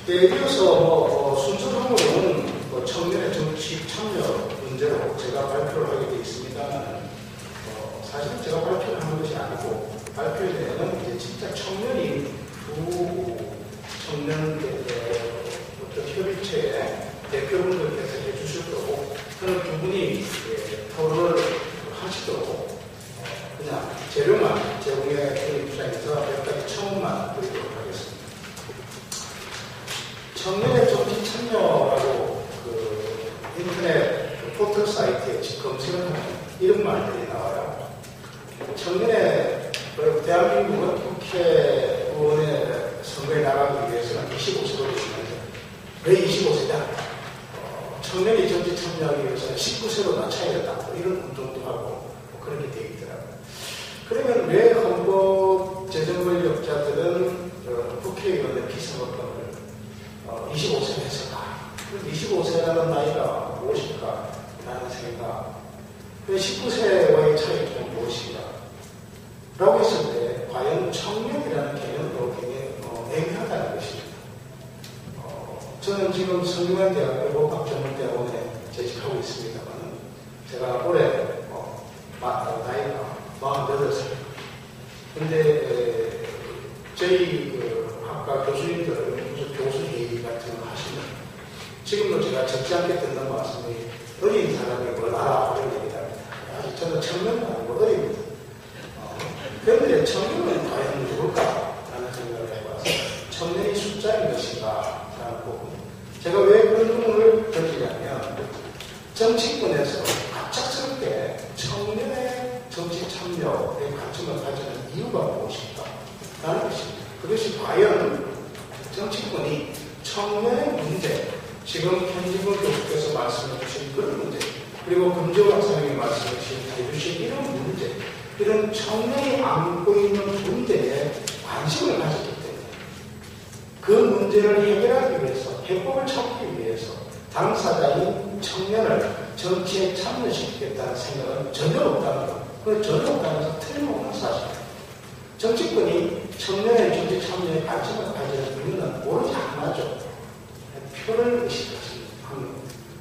이어서 순서적으로는 청년의 정치 참여 문제로 제가 발표를 하게 되어 있습니다만 사실은 제가 발표를 하는 것이 아니고 발표 내용은 이제 진짜 청년이 두 청년 협의체의 대표분들께서 해주실 거고 그런 두 분이 토론을 하시도록 그냥 재료만 제공해 드린 입장에서 몇 가지 첨언만 드리도록 하겠습니다. 청년의 정치 참여라고 인터넷 포털 사이트에 검색을 하면 이런 말들이 나와요. 청년의 대한민국은 국회의원의 선거에 나가기 위해서는 25세로 되시는데 왜 25세냐? 청년이 정치 참여하기 위해서는 19세로 낮춰야 된다. 이런 운동도 하고 그렇게 되어 있더라고요. 그러면 왜 헌법 재정 권력자들은 국회의원의 피선거권을 25세로 했을까? 25세라는 나이가 무엇일까? 라는 생각. 19세와의 차이점은 무엇인가? 라고 했을 때, 과연 청년이라는 개념도 굉장히 애매하다는 것입니다. 저는 지금 성균관대학교 법학전문대학원에 재직하고 있습니다만, 제가 올해 나이가 48살. 근데 저희 학과 교수님들은 무슨 교수회의 같은 거 하시면 지금도 제가 적지 않게 듣는 말씀이 어린 사람이 뭘 알아 그런 얘기를 합니다. 아직 저는 청년은 아니고 어립니다. 그런데 청년은 과연 누굴까라는 생각을 해봐서 청년이 숫자인 것인가 라는 부분. 제가 왜 그런 부분을 던지냐면 정치권에서 갑작스럽게 청년의 정치 참여의 관점을 가지는 이유가 무엇인가 라는 것입니다. 그것이 과연 정치권이 청년의 문제, 지금 현지분 교수께서 말씀해 주신 그런 문제, 그리고 금조 박사님이 말씀해 주신 이런 문제, 이런 청년이 안고 있는 문제에 관심을 가졌기 때문에 그 문제를 해결하기 위해서, 해법을 찾기 위해서 당사자인 청년을 정치에 참여시키겠다는 생각은 전혀 없다는 것. 그 전혀 없다는 것은 틀림없는 사실입니다. 정치권이 청년의 정치 참여에 관심을 가지는 이유는 오로지 하나죠. 표를 의식하시는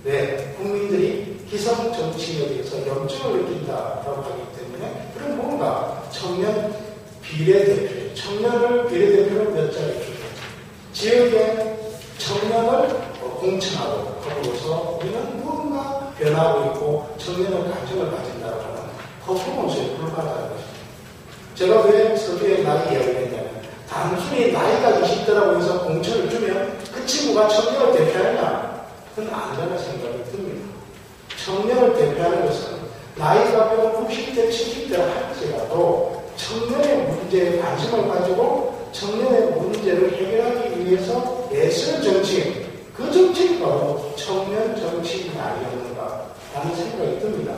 왜? 국민들이 기성 정치에 대해서 염증을 느낀다라고 하기 때문에 그럼 뭔가 청년 비례대표, 청년을 비례대표를 몇 자리 주고 지역의 청년을 공천하고 하고서 우리는 무언가 변하고 있고 청년의 관심을 가진다고 하는 퍼포먼스에 불과하다는 것입니다. 제가 왜 설계의 나이 이야기를 했냐면 단순히 나이가 20대라고 해서 공천을 주면 그 친구가 청년을 대표하느냐? 그건 아니라는 생각이 듭니다. 청년을 대표하는 것은 나이가 60대, 70대라 할지라도 청년의 문제에 관심을 가지고 청년의 문제를 해결하기 위해서 애쓰는 정치인, 그 정치인이 바로 청년 정치인이 아니었는가라는 생각이 듭니다.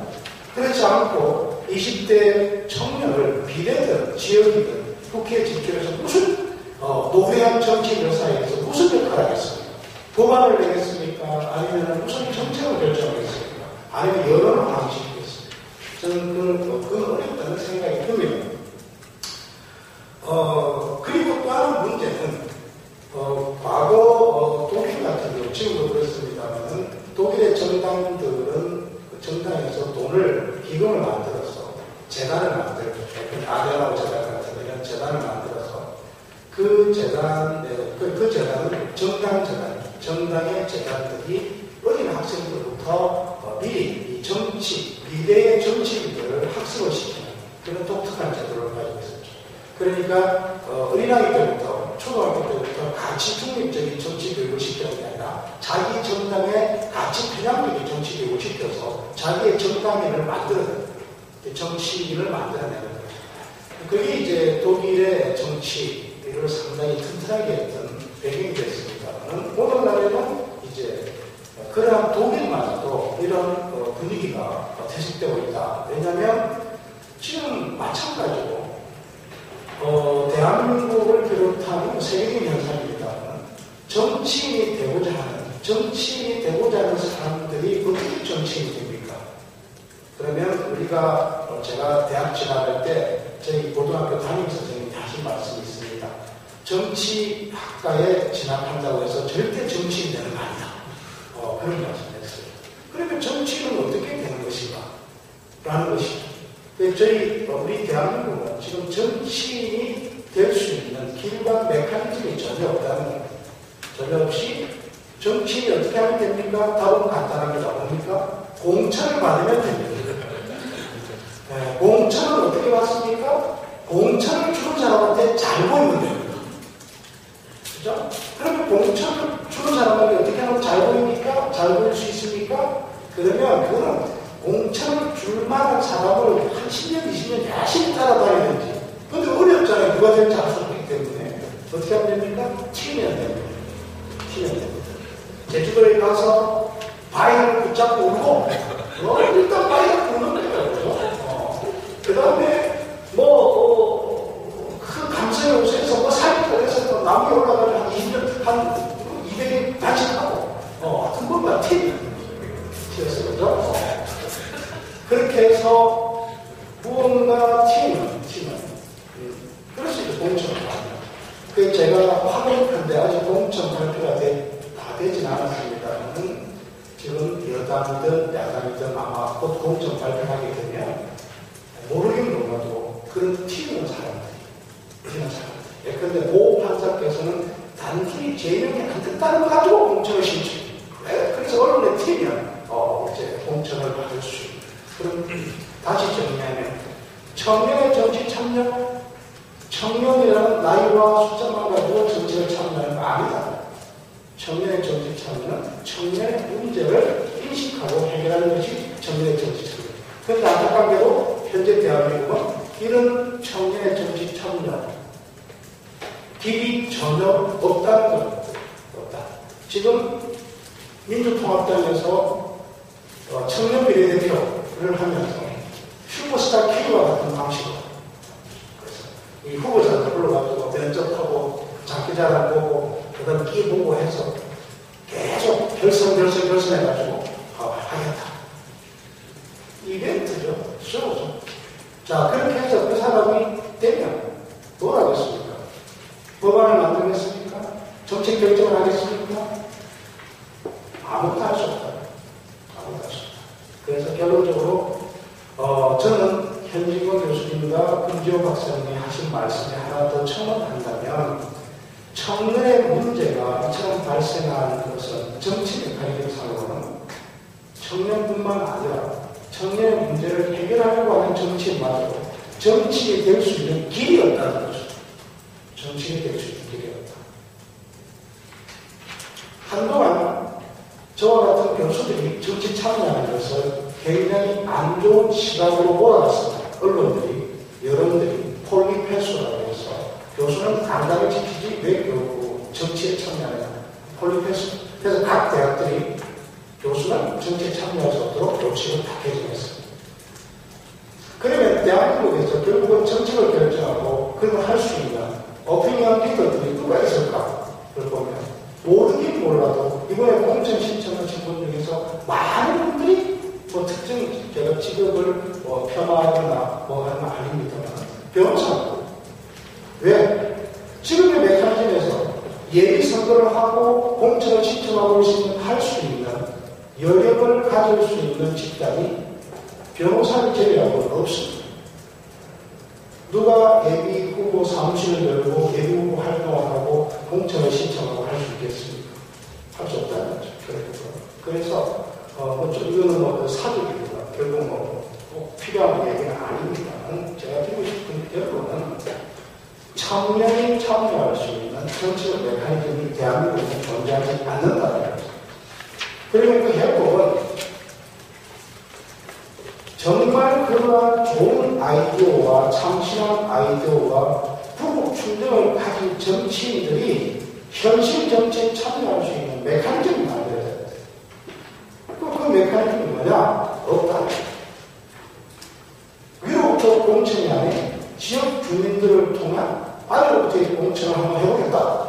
그렇지 않고 20대 청년을 비례든 지역이든 국회에 진출해서 무슨 노회한 정치인들 사이에서 무슨 역할을 하겠습니까? 법안을 내겠습니까? 아니면 무슨 정책을 결정하겠습니까? 아니면 여론을 방식이겠습니까? 저는 그건 어렵다는 생각이 듭니다. 그리고 또 하나 문제는 과거 독일 같은 경우 지금도 그렇습니다만 독일의 정당들은 정당에서 돈을 기금을 만들어서 재단을 만들고 아데나우 재단 같은 이런 재단을 만들어서 그 재단은 정당의 재단들이 어린 학생들부터 미리 이 미래의 정치인들을 학습을 시키는 그런 독특한 제도를 가지고 있었죠. 그러니까 어린아이 때부터 초등학교 때부터 가치 중립적인 정치 교육을 시키는 게 아니라 자기 정당의 가치 편향적인 정치 교육을 시켜서 자기의 정당인을 만들어내는 정치인을 만들어내는 거죠. 그게 이제 독일의 정치를 상당히 튼튼하게 했던 배경이 됐습니다만 오늘날에는 이제 그러한 독일마저도 이런 분위기가 퇴색되고 있다. 왜냐하면 지금 마찬가지로 대한민국을 비롯한 세계적인 현상입니다만 정치인이 되고자 하는 사람들이 어떻게 정치인이 됩니까? 그러면 우리가 제가 대학 진학할 때 저희 고등학교 담임선생님이 하신 말씀이 있습니다. 정치학과에 진학한다고 해서 절대 정치인이 되는 거 아니다. 그런 말씀했어요. 그러면 정치는 어떻게 되는 것인가? 라는 것이죠. 우리 대한민국은 지금 정치인이 될 수 있는 길과 메커니즘이 전혀 없다는 거예요. 전혀 없이 정치인이 어떻게 하면 됩니까? 답은 간단합니다. 뭡니까? 공천을 받으면 됩니다. 공천은 어떻게 받습니까? 공천을 주는 사람한테 잘 보이면 됩니다. 그죠? 그러면 공천을 주는 사람한테 어떻게 하면 잘 보입니까? 잘 보일 수 있습니까? 그러면 그거는 공천을 줄 만한 사람을 한 10년, 20년 열심히 따라다녀야 되지. 근데 어렵잖아요. 누가 될지 알 수 없기 때문에. 어떻게 하면 됩니까? 튀면 됩니다. 튀면 됩니다. 제주도에 가서 바위를 붙잡고 울고, 일단 바위를 부는 거예요. 그 다음에, 그 감성에 우선해서 살기 해서 나무에 올라가면 한 20년, 한 200년 단식하고, 하여튼 뭔가 튀면 튀었어요. 그죠? 그렇게 해서 무언가 튀면. 그래서 이제 공천을 받아요. 그 제가 확인한데 아직 공천 발표가 다 되진 않았습니다만 지금 여당이든 야당이든 아마 곧 공천 발표하게 되면 모르긴 몰라도 그런 튀는 사람들이 예컨대 모 판사께서는 단순히 제명이 안 됐다는 거 가지고 공천을 신청해요. 그래서 언론에 튀면 이제 공천을 받을 수 있는. 그럼 다시 정리하면 청년의 정치 참여, 청년이라는 나이와 숫자만 가지고 정치에 참여하는 거 아니다. 청년의 정치 참여는 청년의 문제를 인식하고 해결하는 것이 청년의 정치 참여. 그런데 안타깝게도 현재 대한민국은 이런 청년의 정치 참여 길이 전혀 없다는 겁니다. 없다. 지금 민주통합당에서 청년 비례대표를 하면서 슈퍼스타 K와 같은 방식으로 그래서 이 후보자들 불러가지고 면접하고 장기자랑 보고 그다음 끼 보고 해서 계속 결선해가지고 하겠다. 이벤트죠. 쇼죠. 자, 그렇게 해서 그 사람이 되면 뭘 하겠습니까? 법안을 만들겠습니까? 정책 결정을 하겠습니까? 아무것도 할 수 없다. 아무것도 할 수 없다. 그래서 결론적으로 저는 현진건 교수님과 금지호 박사님이 하신 말씀에 하나 더 첨언한다면 청년의 문제가 이처럼 발생하는 것은 정치 메커니즘상으로는 청년뿐만 아니라 청년의 문제를 해결하려고 하는 정치인마저도 정치인이 될 수 있는 길이 없다는 거죠. 정치인이 될 수 있는 길이 없다. 한동안 저와 같은 교수들이 정치 참여하는 것을 굉장히 안 좋은 시각으로 몰아갔습니다. 언론들이, 여론들이 폴리페소라고 해서 교수는 당당히 지키지 왜 정치에 참여하느냐. 폴리페소. 그래서 각 대학들이 교수는 정치에 참여할 수 없도록 조치를 다 개정했습니다. 그러면 대한민국에서 결국은 정책을 결정하고 그런 걸 할 수 있는 오피니언 리더들이 누가 있을까? 그걸 보면 모르긴 몰라도 이번에 공천 신청하신 분 중에서 많은 분들이 특정 제가 직업을 폄하하거나 하는 건 아닙니다만 변호사고 왜? 지금의 메커니즘에서 예비 선거를 하고 공천을 신청하고 할 수 있는 여력을 가질 수 있는 집단이 변호사를 제외하고는 없습니다. 누가 예비 후보 사무실을 열고 예비 후보 활동을 하고 공천을 신청하고 할 수 있겠습니까? 할 수 없다는 거죠. 그래서 이거는 사족입니다. 결국 꼭 필요한 얘기는 아닙니다만 제가 드리고 싶은 결론은 청년이 참여할 수 있는 정치적 메커니즘이 대한민국에 존재하지 않는다는 거죠. 그리고 그 해법은 정말 그러한 좋은 아이디어와 참신한 아이디어와 부국 충정을 가진 정치인들이 현실 정치에 참여할 수 있는 메커니즘을 만들어야 됩니다. 그 메커니즘이 뭐냐? 없다. 위로부터 공천이 아닌 지역 주민들을 통한 아래로부터 공천을 한번 해보겠다.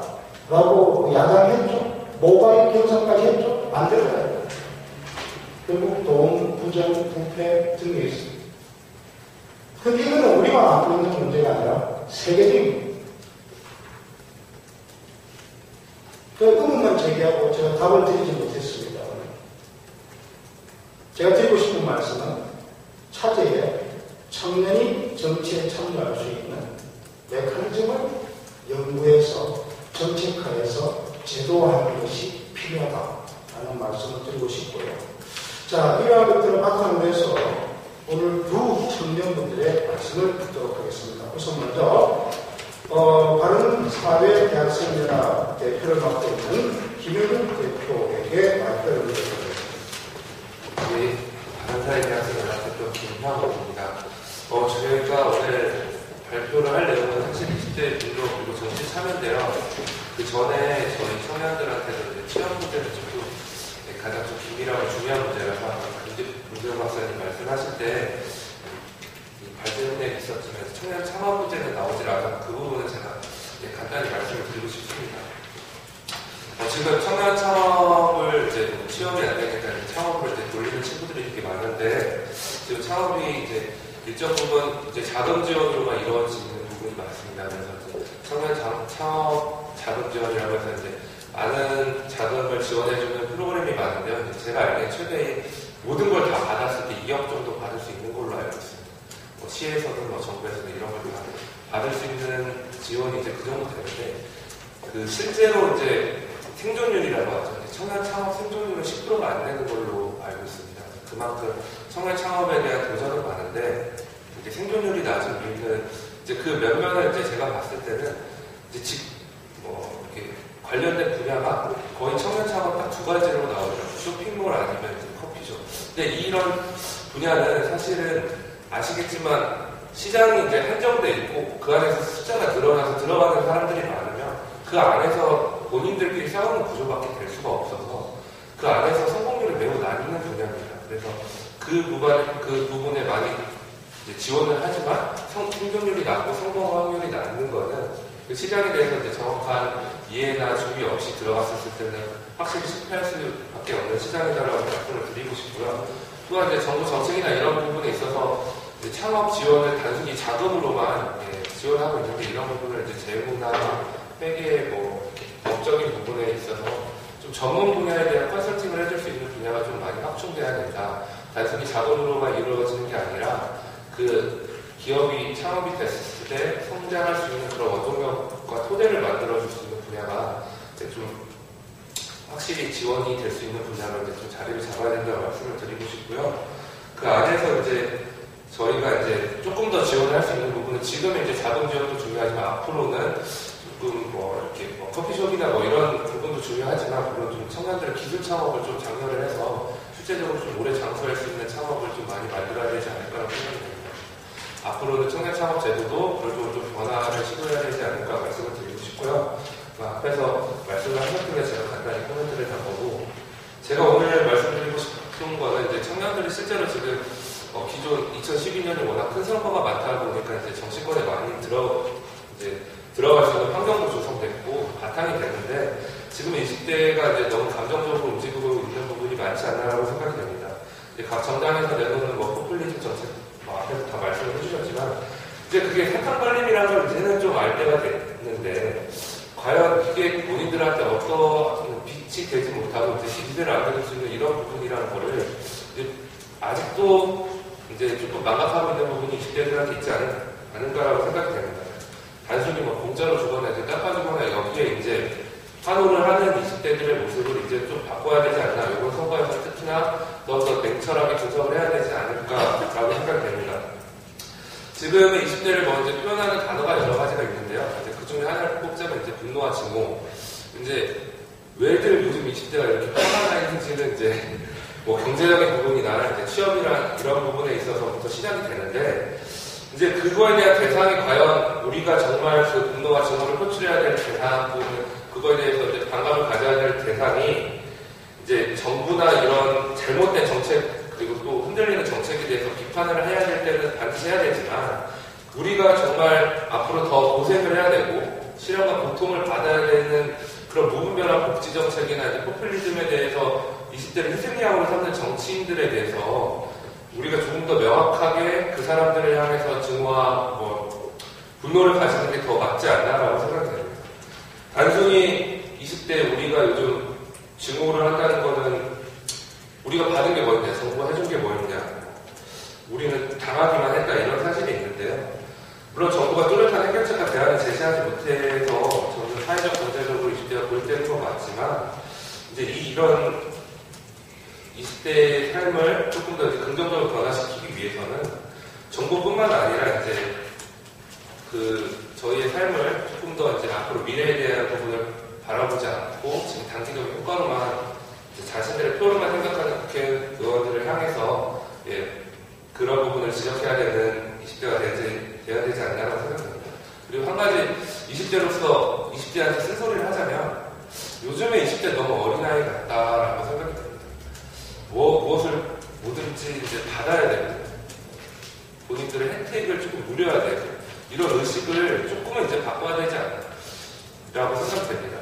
라고 야당했죠. 모바일 경선까지 했죠. 만들어야 돼요. 결국 돈, 부정, 부패 등이 있습니다. 근데 이거는 우리만 안고 있는 문제가 아니라 세계적인 답을 드리지 못했습니다. 제가 드리고 싶은 말씀은 차제에 청년이 정치에 참여할 수 있는 메커니즘을 연구해서 정책화해서 제도화하는 것이 필요하다라는 말씀을 드리고 싶고요. 자, 이러한 것들을 바탕으로 해서 오늘 두 청년분들의 말씀을 듣도록 하겠습니다. 우선 먼저 바른사회대학생연합 대표를 맡고 있는 김영훈 대표에게 발표를 드리겠습니다. 네, 바른사회대학생연합 대표 김형호입니다. 저희가 오늘 발표를 할 내용은 사실 20대 운동 그리고 정치 참여인데요. 그 전에 저희 청년들한테도 취업 문제를 좀 가장 좀 긴밀하고 중요한 문제라서 문재용 박사님 말씀하실 때 발표문에 있었지만 청년 창업 문제는 나오질 않아서 그 부분은 제가 간단히 말씀을 드리고 싶습니다. 지금 청년 창업을 이제 취업이 안 되니까 창업을 이제 돌리는 친구들이 되게 많은데 지금 창업이 이제 일정 부분 이제 자금 지원으로만 이루어지는 부분이 많습니다. 그래서 청년 창업 자금 지원이라고 해서 이제 많은 자금을 지원해주는 프로그램이 많은데요. 제가 알기엔 최대의 모든 걸 다 받았을 때 2억 정도 받을 수 있는 걸로 알고 있습니다. 시에서든 정부에서든 이런 걸 받을 수 있는 지원이 이제 그 정도 되는데, 그 실제로 이제 생존율이라고 하죠. 청년 창업 생존율은 10%가 안 되는 걸로 알고 있습니다. 그만큼 청년 창업에 대한 도전은 많은데, 이제 생존율이 낮은 이유는 이제 그 면면을 이제 제가 봤을 때는 이제 이렇게 관련된 분야가 거의 청년 창업 딱 두 가지로 나오죠. 쇼핑몰 아니면 이제 커피숍. 근데 이런 분야는 사실은 아시겠지만 시장이 이제 한정돼 있고 그 안에서 숫자가 늘어나서 들어가는 사람들이 많으면 그 안에서 본인들끼리 싸우는 구조밖에 될 수가 없어서 그 안에서 성공률이 매우 나뉘는 분야입니다. 그래서 그 부분에 많이 이제 지원을 하지만 생존율이 낮고 성공 확률이 낮는 거는 그 시장에 대해서 이제 정확한 이해나 준비 없이 들어갔을 때는 확실히 실패할 수밖에 없는 시장이다라고 말씀을 드리고 싶고요. 또한 이제 정부 정책이나 이런 부분에 있어서 창업 지원을 단순히 자금으로만 지원하고 있는데 이런 부분을 이제 재무나 회계 법적인 부분에 있어서 좀 전문 분야에 대한 컨설팅을 해줄 수 있는 분야가 좀 많이 확충돼야 된다. 단순히 자금으로만 이루어지는 게 아니라 그 기업이 창업이 됐을 때 성장할 수 있는 그런 원동력과 토대를 만들어줄 수 있는 분야가 이제 좀 확실히 지원이 될 수 있는 분야로 이제 좀 자리를 잡아야 된다고 말씀을 드리고 싶고요. 그 안에서 이제 저희가 이제 조금 더 지원을 할 수 있는 부분은 지금은 이제 자금 지원도 중요하지만 앞으로는 조금 이렇게 커피숍이나 이런 부분도 중요하지만 물론 좀 청년들의 기술 창업을 좀 장려를 해서 실제적으로 좀 오래 장수할 수 있는 창업을 좀 많이 만들어야 되지 않을까라고 생각합니다. 앞으로는 청년 창업 제도도 그런 쪽으로 좀 변화를 시도해야 되지 않을까 말씀을 드리고 싶고요. 앞에서 말씀을 하셨길래 제가 간단히 코멘트를 다 보고 제가 오늘 말씀드리고 싶은 거는 이제 청년들이 실제로 지금 기존 2012년이 워낙 큰 선거가 많다 보니까 이제 정치권에 많이 들어갈 수 있는 환경도 조성됐고 바탕이 됐는데 지금 20대가 이제 너무 감정적으로 움직이고 있는 부분이 많지 않나라고 생각이 됩니다. 각 정당에서 내놓는 포퓰리즘 정책 앞에서 다 말씀을 해주셨지만 이제 그게 사탕발림이라는 걸 이제는 좀 알 때가 됐는데 과연 이게 본인들한테 어떤 빛이 되지 못하고 이제 기대를 안 해줄 수 있는 이런 부분이라는 거를 이제 아직도 이제 조금 망각하고 있는 부분이 20대들한테 있지 않을까라고 생각이 됩니다. 단순히 공짜로 주거나 이제 깎아주거나 여기에 이제 환호를 하는 20대들의 모습을 이제 좀 바꿔야 되지 않나. 이번 선거에서 특히나 더 냉철하게 분석을 해야 되지 않을까라고 생각이 됩니다. 지금의 20대를 먼저 표현하는 단어가 여러 가지가 있는데요. 이제 그 중에 하나를 꼽자면 이제 분노와 증오. 이제 왜들 요즘 20대가 이렇게 화가 있는지는 이제 경제적인 부분이나 이제 취업이나 이런 부분에 있어서부터 시작이 되는데 이제 그거에 대한 대상이 과연 우리가 정말 그 분노와 증오를 표출해야 될 대상 또는 그거에 대해서 이제 반감을 가져야 될 대상이 이제 정부나 이런 잘못된 정책 그리고 또 흔들리는 정책에 대해서 비판을 해야 될 때는 반드시 해야 되지만 우리가 정말 앞으로 더 고생을 해야 되고 시련과 고통을 받아야 되는 그런 무분별한 복지 정책이나 이제 포퓰리즘에 대해서 20대를 희생양으로 삼는 정치인들에 대해서 우리가 조금 더 명확하게 그 사람들을 향해서 증오와 분노를 가지는 게 더 맞지 않나라고 생각이 됩니다. 단순히 20대 우리가 요즘 증오를 한다는 거는 우리가 받은 게 뭐였냐, 정부가 해준 게 뭐였냐, 우리는 당하기만 했다 이런 사실이 있는데요. 물론 정부가 뚜렷한 해결책과 대안을 제시하지 못해서 저는 사회적 경제적으로 20대가 고립되는 건 맞지만 이제 이런 20대의 삶을 조금 더 긍정적으로 변화시키기 위해서는 정부뿐만 아니라 이제 저희의 삶을 조금 더 이제 앞으로 미래에 대한 부분을 바라보지 않고 지금 단기적인 효과로만 자신들의 표현만 생각하는 국회의원들을 향해서 그런 부분을 지적해야 되는 20대가 돼야 되지 않나라고 생각합니다. 그리고 한 가지 20대로서 20대한테 쓴소리를 하자면 요즘에 20대 너무 어린아이 같다라고 생각이 듭니다. 무엇을 뭐든지 이제 받아야 되고 본인들의 혜택을 조금 누려야 되고 이런 의식을 조금은 이제 바꿔야 되지 않나라고 생각됩니다.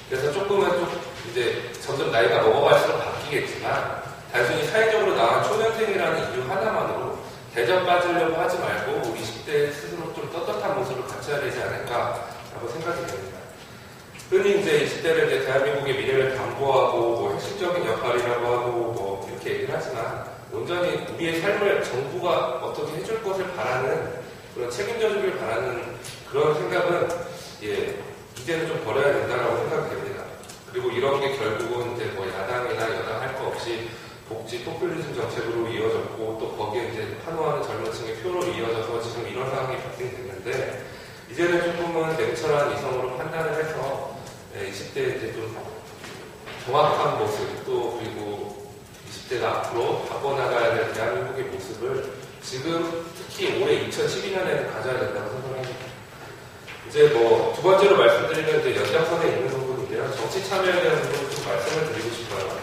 그래서 조금은 좀 이제 점점 나이가 먹어갈수록 바뀌겠지만 단순히 사회적으로 나온 초년생이라는 이유 하나만으로 대전 빠지려고 하지 말고 우리 20대 스스로 좀 떳떳한 모습을 갖춰야 되지 않을까라고 생각이 됩니다. 흔히 이제 20대를 이제 대한민국의 미래를 담보하고 뭐 핵심적인 역할이라고 하고 뭐 이렇게 얘기를 하지만 온전히 우리의 삶을 정부가 어떻게 해줄 것을 바라는 그런 책임져 주길 바라는 그런 생각은 이제는 좀 버려야 된다라고 생각됩니다. 그리고 이런 게 결국은 이제 뭐 야당이나 여당 할 거 없이 복지 포퓰리즘 정책으로 이어졌고 또 거기에 이제 환호하는 젊은 층의 표로 이어져서 지금 이런 상황이 발생됐는데 이제는 조금은 냉철한 이성으로 판단을 해서 20대에 이제 좀 정확한 모습 또 그리고 20대가 앞으로 바꿔나가야 될 대한민국의 모습을 지금 특히 올해 2012년에는 가져야 된다고 생각합니다. 이제 뭐 두 번째로 말씀드리면 이제 연장선에 있는 부분인데요. 정치 참여에 대한 부분을 좀 말씀을 드리고 싶어요.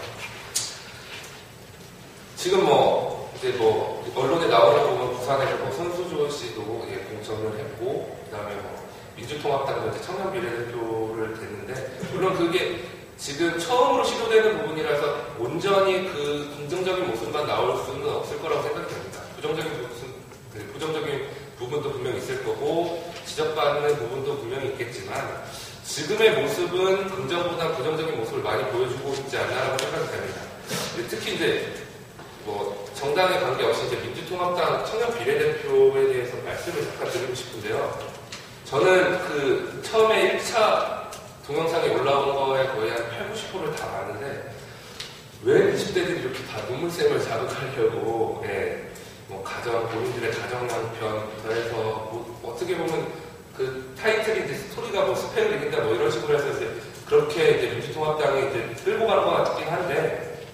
지금 이제 언론에 나오는 부분 부산에서 손수조 씨도 공천을 했고 그다음에 민주통합당도 이제 청년 비례대표를 됐는데 물론 그게 지금 처음으로 시도되는 부분이라서 온전히 그 긍정적인 모습만 나올 수는 없을 거라고 생각됩니다. 부정적인 부분도 분명히 있을 거고 지적받는 부분도 분명히 있겠지만 지금의 모습은 긍정보다 부정적인 모습을 많이 보여주고 있지 않나라고 생각이 됩니다. 특히 이제 정당에 관계없이 이제 민주통합당 청년 비례대표에 대해서 말씀을 잠깐 드리고 싶은데요. 저는 처음에 1차 동영상이 올라온 거에 거의 한 80, 90%를 다 봤는데 왜 20대들이 이렇게 다 눈물샘을 자극하려고 본인들의 가정 양편부터 해서 어떻게 보면 그 타이틀이 이제 스토리가 스펙을 이긴다 이런 식으로 해서 이제 그렇게 이제 민주통합당이 이제 끌고 가는 것 같긴 한데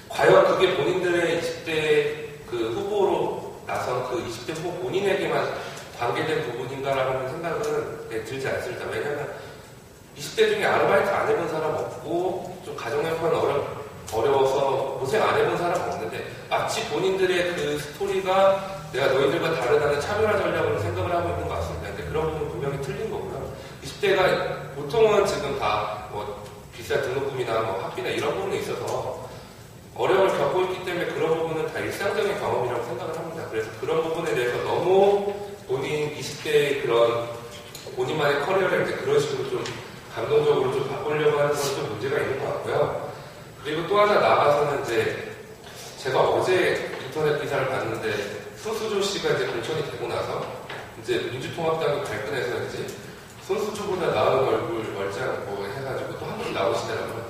과연 그게 본인들의 20대 그 후보로 나선 그 20대 후보 본인에게만 관계된 부분인가라는 생각은 들지 않습니다. 왜냐하면 20대 중에 아르바이트 안 해본 사람 없고 좀 가정 형편 어려워서 고생 안 해본 사람 없는데 마치 본인들의 그 스토리가 내가 너희들과 다르다는 차별화 전략으로 생각을 하고 있는 것 같습니다. 근데 그런 부분은 분명히 틀린 거고요. 20대가 보통은 지금 다 비싼 등록금이나 학비나 이런 부분에 있어서 어려움을 겪고 있기 때문에 그런 부분은 다 일상적인 경험이라고 생각을 합니다. 그래서 그런 부분에 대해서 너무 본인 20대의 그런 본인만의 커리어를 이제 그런 식으로 좀 감동적으로 좀 바꾸려고 하는 건 좀 문제가 있는 것 같고요. 그리고 또 하나 나가서는 이제 제가 어제 인터넷 기사를 봤는데 손수조 씨가 이제 공천이 되고 나서 이제 민주통합당이 발끈해서 이제 손수조보다 나은 얼굴 멀쩡한 해가지고 또 한 번 나오시더라고요.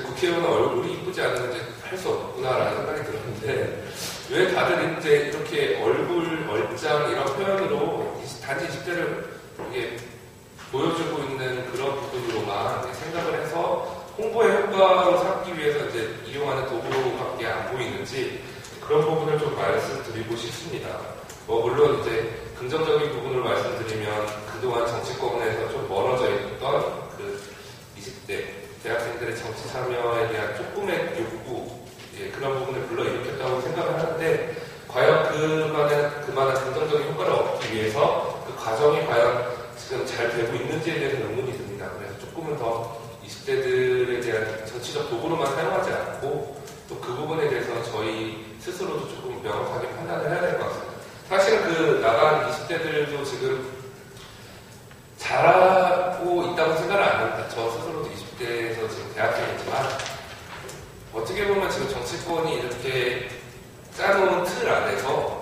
국회의원 얼굴이 이쁘지 않으면 이제 할 수 없구나라는 생각이 들었는데 왜 다들 이제 이렇게 얼굴, 얼짱 이런 표현으로 단지 20대를 이게 보여주고 있는 그런 부분으로만 생각을 해서 홍보의 효과로 삼기 위해서 이제 이용하는 도구로밖에 안 보이는지 그런 부분을 좀 말씀드리고 싶습니다. 물론 이제 긍정적인 부분을 말씀드리면 그동안 정치권에서 좀 멀어져 있던 그 20대 대학생들의 정치 참여에 대한 조금의 욕구 그런 부분을 불러일으켰다고 생각을 하는데 과연 그만한 긍정적인 효과를 얻기 위해서 그 과정이 과연 지금 잘 되고 있는지에 대해서 의문이 듭니다. 그래서 조금은 더 20대들에 대한 정치적 도구로만 사용하지 않고 또 그 부분에 대해서 저희 스스로도 조금 명확하게 판단을 해야 될 것 같습니다. 사실 그 나간 20대들도 지금 잘하고 있다고 생각을 안 합니다. 저 스스로도 20대에서 지금 대학생이 어떻게 보면 지금 정치권이 이렇게 짜놓은 틀 안에서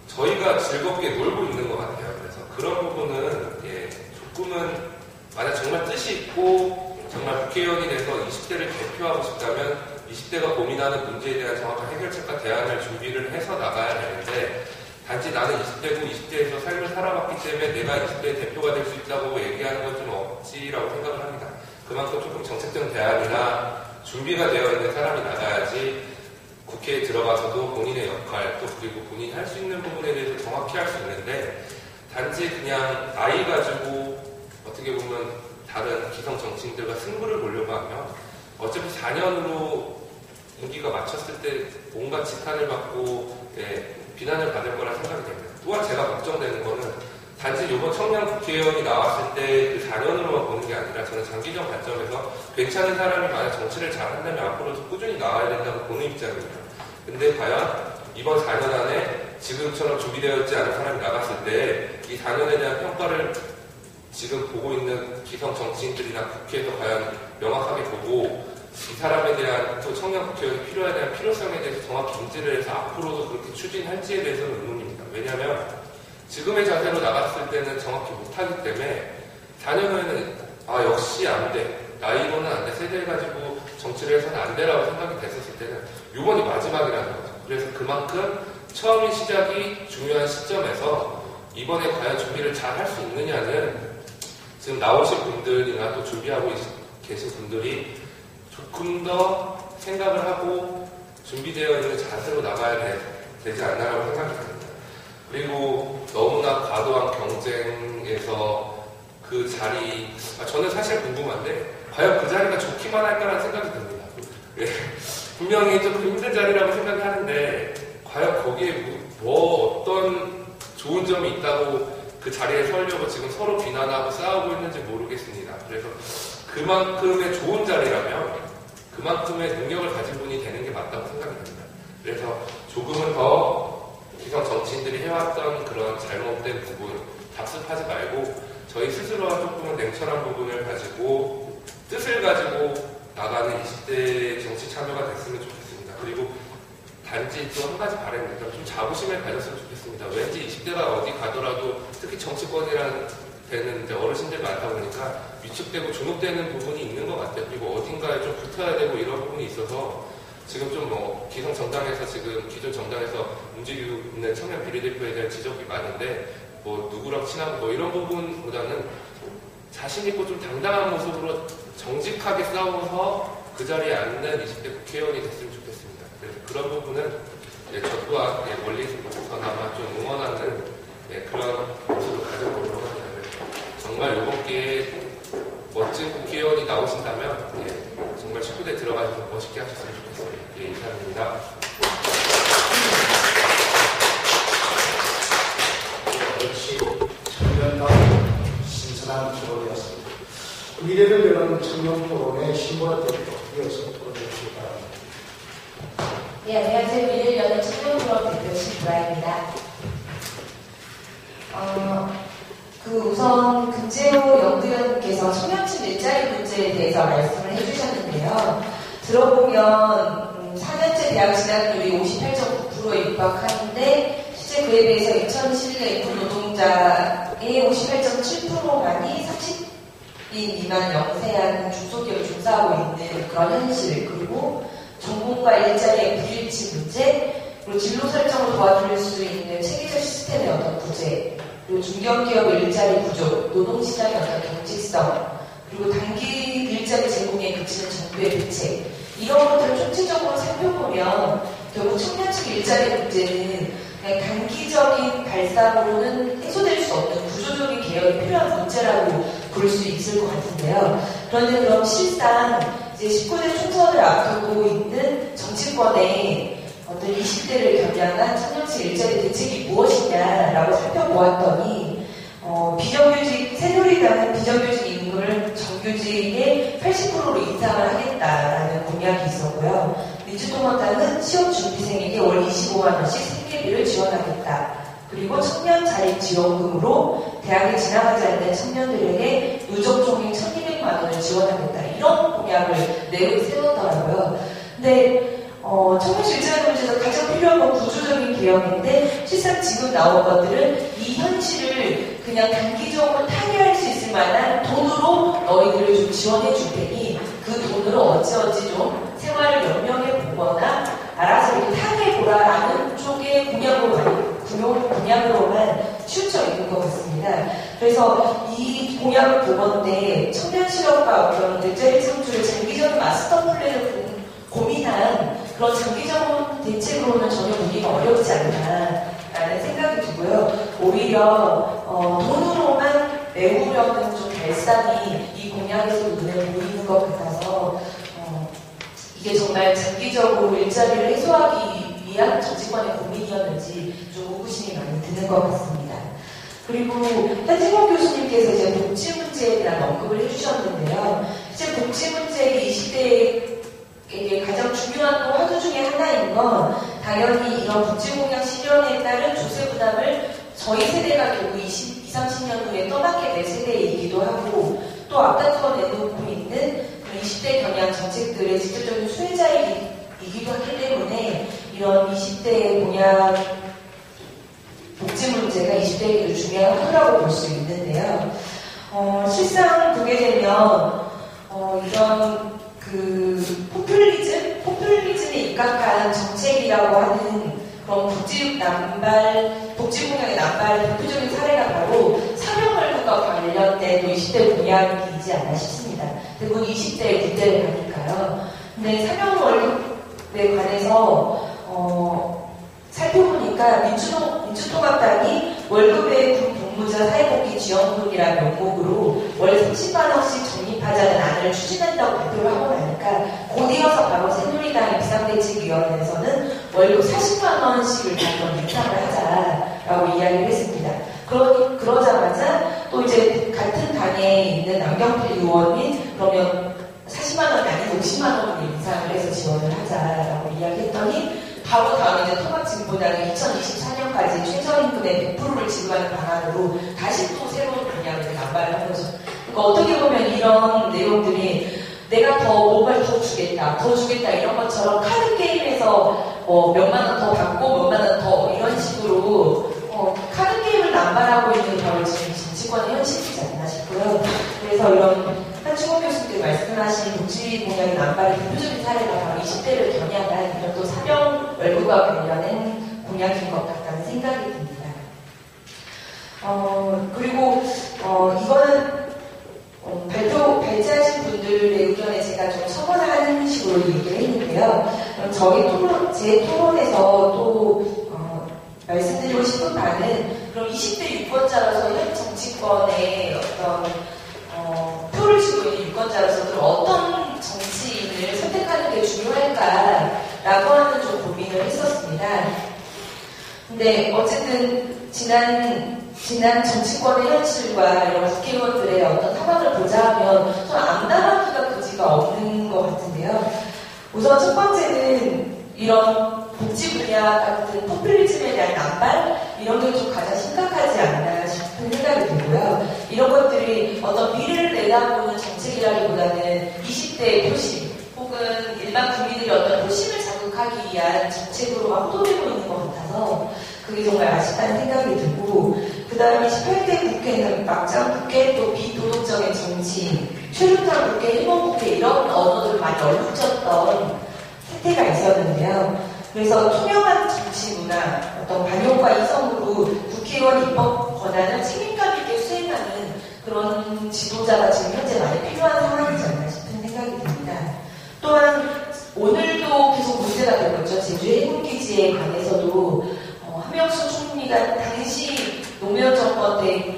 저희가 즐겁게 놀고 있는 것 같아요. 그래서 그런 부분은 조금은 만약 정말 뜻이 있고 정말 국회의원이 돼서 20대를 대표하고 싶다면 20대가 고민하는 문제에 대한 정확한 해결책과 대안을 준비를 해서 나가야 되는데 단지 나는 20대고 20대에서 삶을 살아봤기 때문에 내가 20대의 대표가 될 수 있다고 얘기하는 건 좀 억지라고 생각을 합니다. 그만큼 조금 정책적 대안이나 준비가 되어 있는 사람이 나가야지 국회에 들어가서도 본인의 역할 또 그리고 본인이 할 수 있는 부분에 대해서 정확히 할 수 있는데 단지 그냥 나이 가지고 어떻게 보면 다른 기성 정치인들과 승부를 보려고 하면 어차피 4년으로 임기가 마쳤을 때 온갖 지탄을 받고 비난을 받을 거라 생각이 됩니다. 또한 제가 걱정되는 거는 단지 이번 청년 국회의원이 나왔을 때 그 4년으로만 보는 게 아니라 저는 장기적 관점에서 괜찮은 사람이 만약 정치를 잘한다면 앞으로도 꾸준히 나와야 된다고 보는 입장입니다. 근데 과연 이번 4년 안에 지금처럼 준비되어 있지 않은 사람이 나갔을 때 이 4년에 대한 평가를 지금 보고 있는 기성 정치인들이나 국회에서 과연 명확하게 보고 이 사람에 대한 또 청년 국회의원이 필요에 대한 필요성에 대해서 정확히 인지를 해서 앞으로도 그렇게 추진할지에 대해서는 의문입니다. 왜냐하면 지금의 자세로 나갔을 때는 정확히 못하기 때문에 4년 후에는 역시 안 돼. 나이로는 안 돼. 세대 가지고 정치를 해서는 안 돼라고 생각이 됐었을 때는 이번이 마지막이라는 거죠. 그래서 그만큼 처음인 시작이 중요한 시점에서 이번에 과연 준비를 잘 할 수 있느냐는 지금 나오신 분들이나 또 준비하고 계신 분들이 조금 더 생각을 하고 준비되어 있는 자세로 나가야 되지 않나라고 생각이 듭니다. 그리고 너무나 과도한 경쟁에서 그 자리, 저는 사실 궁금한데 과연 그 자리가 좋기만 할까라는 생각이 듭니다. 분명히 좀 힘든 자리라고 생각하는데 과연 거기에 어떤 좋은 점이 있다고 그 자리에 서려고 지금 서로 비난하고 싸우고 있는지 모르겠습니다. 그래서 그만큼의 좋은 자리라면 그만큼의 능력을 가진 분이 되는 게 맞다고 생각이 됩니다. 그래서 조금은 더 기성 정치인들이 해왔던 그런 잘못된 부분 답습하지 말고 저희 스스로가 조금은 냉철한 부분을 가지고 뜻을 가지고 나가는 20대 정치 참여가 됐으면 좋겠습니다. 그리고 단지 또 한 가지 바랍니다. 좀 자부심을 가졌으면 좋겠습니다. 왠지 20대가 어디 가더라도 특히 정치권이라는 데는 이제 어르신들 많다 보니까 위축되고 주눅되는 부분이 있는 것 같아요. 그리고 어딘가에 좀 붙어야 되고 이런 부분이 있어서 지금 좀 기성 정당에서 지금 기존 정당에서 움직이고 있는 청년 비례대표에 대한 지적이 많은데 누구랑 친하고 이런 부분보다는 자신 있고 좀 당당한 모습으로 정직하게 싸워서 그 자리에 앉는 20대 국회의원이 됐으면 좋겠습니다. 그래서 그런 부분은 저 또한 멀리서나마 좀 응원하는 그런 모습을 가져보려고 합니다. 정말 이번 기회에 멋진 국회의원이 나오신다면 정말 19대 들어가셔서 멋있게 하셨으면 좋겠습니다. 이상입니다. 역시 청년다운 신선한 토론이었습니다. 미래를 여는 청년 토론의 신보라 대표 이어서 토론해주시기 바랍니다. 네, 안녕하세요. 미래를 여는 청년 토론 대표 신보라입니다. 우선 금재호 연구위원님께서 청년층 일자리 문제에 대해서 말씀을 해주셨는데요. 들어보면 4년제 대학 진학률이 58.9%에 육박하는데 실제 그에 비해서 2011년 인구 노동자의 58.7%만이 30인 미만 영세한 중소기업을 종사하고 있는 그런 현실, 그리고 전공과 일자리의 불일치 문제, 그리고 진로 설정을 도와줄 수 있는 체계적 시스템의 어떤 부재, 그리고 중견기업의 일자리 부족, 노동시장의 어떤 경직성, 그리고 단기 일자리 제공에 그치는 정부의 대책, 이런 것들을 총체적으로 살펴보면 결국 청년층 일자리 문제는 그냥 단기적인 발상으로는 해소될 수 없는 구조적인 개혁이 필요한 문제라고 볼 수 있을 것 같은데요. 그런데 그럼 실상 이제 19대 총선을 앞두고 있는 정치권의 어떤 20대를 겨냥한 청년층 일자리 대책이 무엇이냐라고 살펴보았더니 비정규직, 새누리당은 비정규직 인구를 정규직의 80%로 인상을 하겠다라는 공약이 있었고요. 민주동원당은 취업준비생에게 월 25만 원씩 생계비를 지원하겠다. 그리고 청년 자립 지원금으로 대학에 진학하지 않는 청년들에게 누적 총액 1,200만 원을 지원하겠다. 이런 공약을 세우더라고요. 근데 청년실 일자리 문제에서 가장 필요한 건 구조적인 개혁인데 실상 지금 나온 것들은 이 현실을 그냥 단기적으로 타개할 수 있을 만한 돈으로 너희들을 좀 지원해 줄 테니 그 돈으로 어찌어찌 좀 생활을 연명해 보거나 알아서 이렇게 타개보라라는 쪽의 공약으로만 치우쳐 있는 것 같습니다. 그래서 이 공약을 보건대 청년 실업과 어떤 일자리 창출의 장기적인 마스터 플랜을 고민한 그런 장기적인 대책으로는 전혀 보기가 어렵지 않나라는 생각이 들고요. 오히려 돈으로만 메우려는 좀 발상이 이 공약에서 눈에 보이는 것 같아서 이게 정말 장기적으로 일자리를 해소하기 위한 정치권의 고민이었는지 좀 의구심이 많이 드는 것 같습니다. 그리고 한진범 교수님께서 이제 복지 문제에 대한 언급을 해주셨는데요. 이제 복지 문제가 20대에게 가장 중요한 또 화두 중에 하나인 건 당연히 이런 복지 공약 실현에 따른 조세 부담을 저희 세대가 결국 20, 30년 후에 떠맡게 될 세대이기도 하고 또 앞다투어 내놓고 있는 20대 경향 정책들의 직접적인 수혜자이기도 하기 때문에 이런 20대의 공약 복지 문제가 20대에게도 중요한 화두라고 볼 수 있는데요. 실상 보게 되면 이런 그 포퓰리즘에 입각한 정책이라고 하는 그런 복지 공약의 남발 대표적인 사례가 바로 사명월급과 관련된 20대 공약이지 않나 싶습니다. 대부분 20대의 문제를 가니까요. 근데 사명월급에 관해서 살펴보니까 민주통합당이 월급의 근복무자 사회복귀 지원금이라는 명목으로 월 30만 원씩 적립하자는 안을 추진한다고 발표를 하고 나니까 곧이어서 바로 새누리당의 비상대책위원회에서는 월급 40만 원씩을 받던 인상을 하자라고 이야기를 했습니다. 그러자마자 또 이제 같은 당에 있는 남경필 의원이 그러면 40만 원이 아니고 50만 원으로 인상을 해서 지원을 하자라고 이야기했더니 바로 다음 이제 통합진보당이 2024년까지 최저임금의 100%를 지급하는 방안으로 다시 또 새로운 공약을 남발을 한 거죠. 그러니까 어떻게 보면 이런 내용들이 내가 뭔가를 더 주겠다 이런 것처럼 카드 게임에서 몇만 원 더 받고 몇만 원 더 이런 식으로 카드 게임을 남발하고 있는 바로 지금 정치권의 현실이지 않나 싶고요. 그래서 이런 한충원 교수님께 말씀하신 복지 공약의 남발의 대표적인 사례가 바로 20대를 겨냥한 이런 또 사명 월급과 관련된 공약인 것 같다는 생각이 듭니다. 그리고 이거는 발제하신 분들의 의견에 제가 좀 첨언하는 식으로 얘기를 했는데요. 제 토론에서 또 말씀드리고 싶은 바는 그럼 20대 유권자로서 현 정치권의 어떤 표를 쥐고 있는 유권자로서 그럼 어떤 정치인을 선택하는 게 중요할까라고 하는 좀 고민을 했었습니다. 근데 어쨌든 지난 정치권의 현실과 이런 국회의원들의 어떤 상황을 보자면 좀 암담하기가 그지가 없는 것 같은데요. 우선 첫 번째는 이런 복지 분야 같은 포퓰리즘에 대한 남발 이런 게 좀 가장 심각하지 않나 싶은 생각이 들고요. 이런 것들이 어떤 미래를 내다보는 정책이라기보다는 20대의 표심 혹은 일반 국민들이 어떤 표심을 자극하기 위한 정책으로만 호도되고 있는 것 같아서 그게 정말 아쉽다는 생각이 들고 그 다음에 18대 국회는 막장 국회 또 비도덕적인 정치 최루탄 국회, 일본 국회 이런 언어들을 많이 얼룩졌던 세태가 있었는데요. 그래서 투명한 정치 문화, 어떤 반영과 이성으로 국회의원 입법 권한을 책임감 있게 수행하는 그런 지도자가 지금 현재 많이 필요한 상황이지 않나 싶은 생각이 듭니다. 또한 오늘도 계속 문제가 되고 있죠. 제주 해군기지에 관해서도 한명수 총리가 당시 노무현 정권 때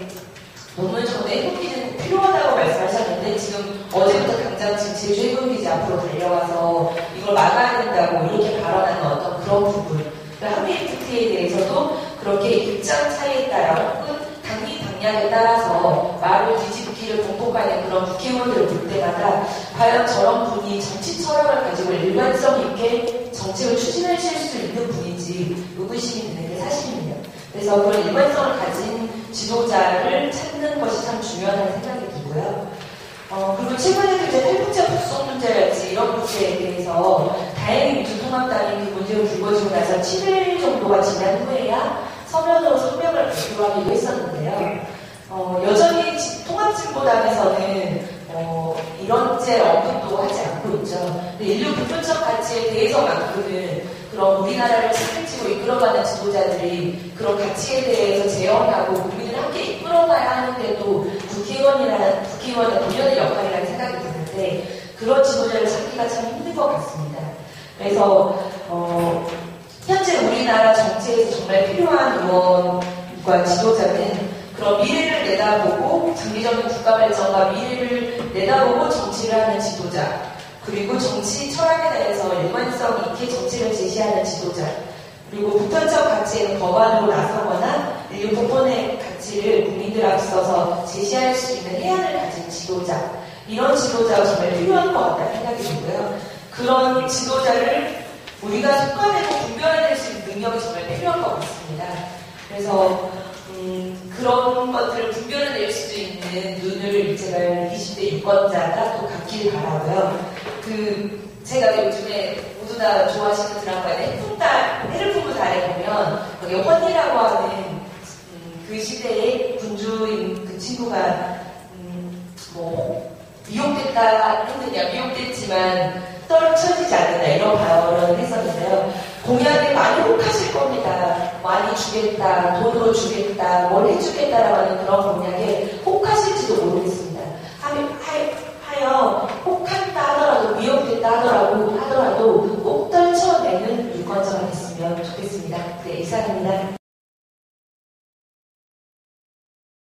해군기지는 필요하다고 말씀하셨는데 지금 어제부터 당장 지금 제주 해군기지 앞으로 달려와서 이걸 막아야 된다고 이렇게 발언하는 어떤 그런 부분 그러니까 한미 FTA에 대해서도 그렇게 입장 차이에 따라 혹은 당량에 따라서 말을 뒤집기를 공복하는 그런 국회의원들을 볼 때마다 과연 저런 분이 정치 철학을 가지고 일관성 있게 정책을 추진하실 수 있는 분인지 의구심이 드는 게 사실입니다. 그래서 그런 일관성을 가진 지도자를 찾는 것이 참 중요하다는 생각이 들고요. 그리고 최근에도 이제 탈북자 북송 문제랄지 이런 문제에 대해서 다행히 민주통합당이 그 문제가 불거지고 나서 7일 정도가 지난 후에야 서면으로 성명을 발표하기도 했었는데요. 여전히 통합진보당에서는 이런 문제 언급도 하지 않고 있죠. 근데 인류 보편적 가치에 대해서만큼은 그런 우리나라를 책임지고 이끌어가는 지도자들이 그런 가치에 대해서 재현하고 국민을 함께 이끌어가야 하는데도 국회의원의 본연의 역할이라는 생각이 드는데 그런 지도자를 찾기가 참 힘든 것 같습니다. 그래서 현재 우리나라 정치에서 정말 필요한 의원과 지도자는 그런 미래를 내다보고 장기적인 국가 발전과 미래를 내다보고 정치를 하는 지도자, 그리고 정치 철학에 대해서 일관성 있게 정치를 제시하는 지도자, 그리고 보편적 가치에는 법안으로 나서거나 인류 보편의 가치를 국민들 앞서서 제시할 수 있는 해안을 가진 지도자, 이런 지도자가 정말 필요한 것 같다는 생각이 들고요. 그런 지도자를 우리가 속아내고 분별해낼 수 있는 능력이 정말 필요한 것 같습니다. 그래서 그런 것들을 분별해낼 수 있는 눈을 제발 20대 유권자가 또 갖길 바라고요. 제가 요즘에 모두 다 좋아하시는 드라마에 해를 품은 달에 보면 거기 헌이라고 하는 그 시대의 군주인 그 친구가 미혹됐다 했느냐, 미혹됐지만 떨쳐지지 않는다 이런 발언을 했었는데요. 공약에 많이 혹하실 겁니다. 많이 주겠다, 돈으로 주겠다, 뭘 해주겠다라고 하는 그런 공약에